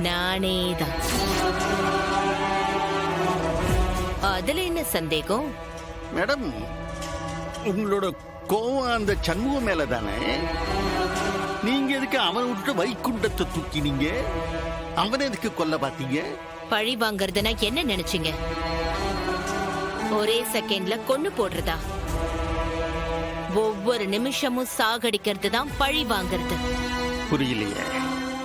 நானேதான். அதுல என்ன சந்தேகம்? மேடம், உங்களோட கோவம் அந்த சண்முகம் மேல தானே? நீங்க எதுக்கு அவனை விட்டு வைகுண்டத்தை தூக்கினீங்க? அவனை எதுக்கு கொல்ல பாத்தீங்க? பழி வாங்கறதுனா என்ன நினைச்சீங்க? ஒரே செகண்ட்ல கொன்னு போடுறதா? ஒவ்வொரு நிமிஷமும் சாகடிக்கிறது தான் பழி வாங்கறது. புரியலையே.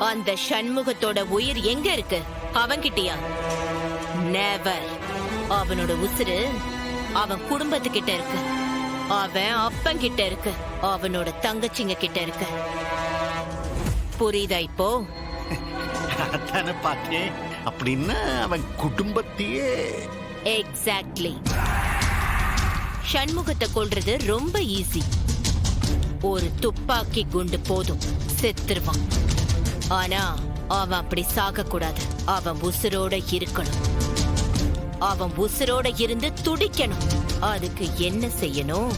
அந்த சண்முகத்தோட உயிர் எங்க இருக்கு? அவன்கிட்டயா? நெவர். அவனோட உசுரு அவன் குடும்பத்துக்கிட்ட இருக்கு. அவன் அப்பங்கிட்ட இருக்கு. அவனோட தங்கச்சிங்க கிட்ட இருக்கு. புரியுதா இப்போ? அதானே பார்த்தேன். அப்படின்னா அவன் குடும்பத்தையே. எக்ஸாக்ட்லி. சண்முகத்தை கொல்றது ரொம்ப ஈஸி. ஒரு துப்பாக்கி குண்டு போதும், செத்துருவான். ஆனா அவன் அப்படி சாக கூடாது. அவன் உசுரோட இருக்கணும். அவன் உசுரோட இருந்து துடிக்கணும். அதுக்கு என்ன செய்யணும்?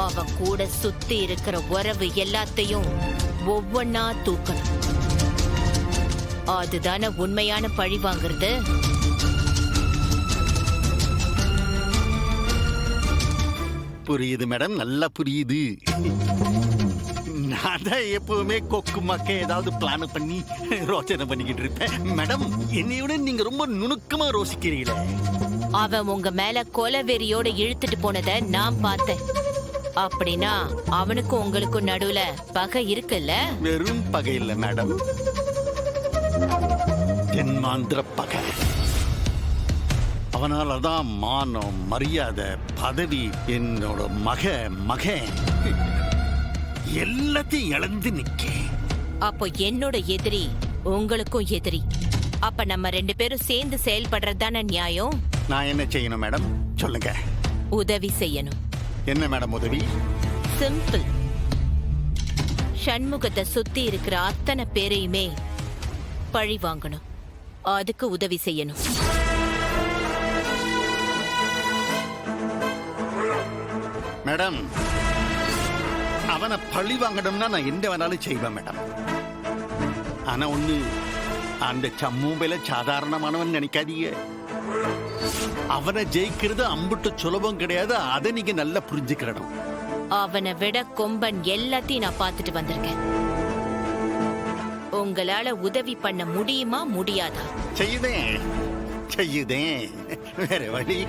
அவன் கூட சுத்தி இருக்கிற உறவு எல்லாத்தையும் ஒவ்வொன்னா தூக்கணும். அதுதானே உண்மையான பழி வாங்குறது. புரியுது மேடம், நல்லா புரியுது. நான் தான் எப்பவுமே கொக்கு மக்க ஏதாவது பிளான் பண்ணி ரோச்சனை பண்ணிக்கிட்டு இருப்பேன். மேடம், என்னையோட நீங்க ரொம்ப நுணுக்கமா ரோசிக்கிறீங்களே. அவன் உங்க மேல கொலவெறியோட இழுத்துட்டு போனதை நான் பார்த்தேன். அப்படின்னா அவனுக்கும் உங்களுக்கும் நடுவுல பகை இருக்குல்ல? வெறும் பகை இல்ல மேடம், ஜென்மாந்திர பகை. அவனாலதான் மானம், மரியாதை, பதவி, என்னோட மகன் எல்லாத்தையும் இழந்து நிக்க. அப்போ என்னோட எதிரி உங்களுக்கும் எதிரி. அப்ப நம்ம 2 பேரும் சேர்ந்து செயல்படுறது தானே நியாயம்? நான் என்ன செய்யணும் மேடம், சொல்லுங்க. உதவி செய்யணும். என்ன மேடம் உதவி? சிம்பிள். சண்முகத்தை சுத்தி இருக்கிற அத்தனை பேரையுமே பழி வாங்கணும். அதுக்கு உதவி செய்யணும். மேடம், அவனை பழி வாங்கணும்னா நான் என்ன வேணாலும் செய்வேன் மேடம். ஆனா ஒண்ணு, அந்த சம்மூபையில சாதாரணமானவன் நினைக்காதீங்க. அவனை ஜெயிக்கிறது அம்புட்டு சுலபம் கிடையாது. அதை நீங்க நல்லா புரிஞ்சுக்கிறணும். அவனை விட கொம்பன் எல்லாத்தையும் நான் பார்த்துட்டு வந்திருக்கேன். உங்களால உதவி பண்ண முடியுமா முடியாதா? செய்யுதேன் வேற வழி.